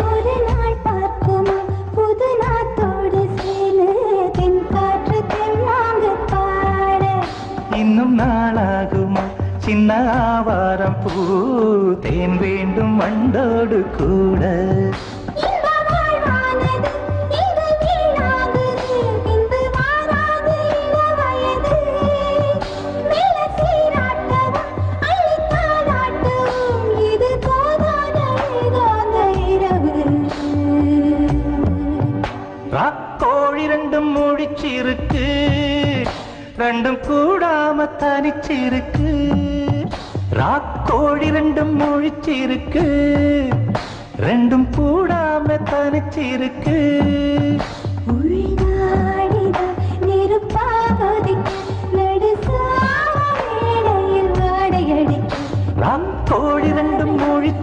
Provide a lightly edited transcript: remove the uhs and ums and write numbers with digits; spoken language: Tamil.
ஒரு நாள் பார்க்குமா புது நாத்தோடு சேரு தென்காற்று தென்னாங்கு பாட இன்னும் நாளாகுமா சின்ன ஆவாரம் பூ தேன் வேண்டும் வண்டோடு கூட இந்த வாழ்வானது இது வீணாகுது இன்று மாறாது இளவயது மேல சீராட்டவும் அள்ளித்தாலாட்டவும் இது போதாத ஏகாந்த இரவு ராக்கோழி ரெண்டும் முழிச்சிருக்கு ரெண்டும் கூடாம தனிச்சிருக்கு ராக்கோழி ரெண்டும் முழிச்சிருக்கு ரெண்டும் கூடாம தனிச்சிருக்கு உள்நாடித நெருப்பாவதிக்க நடுசாம மேடையில் வாடையடிக்க ராக்கோழி ரெண்டும் முழிச்சு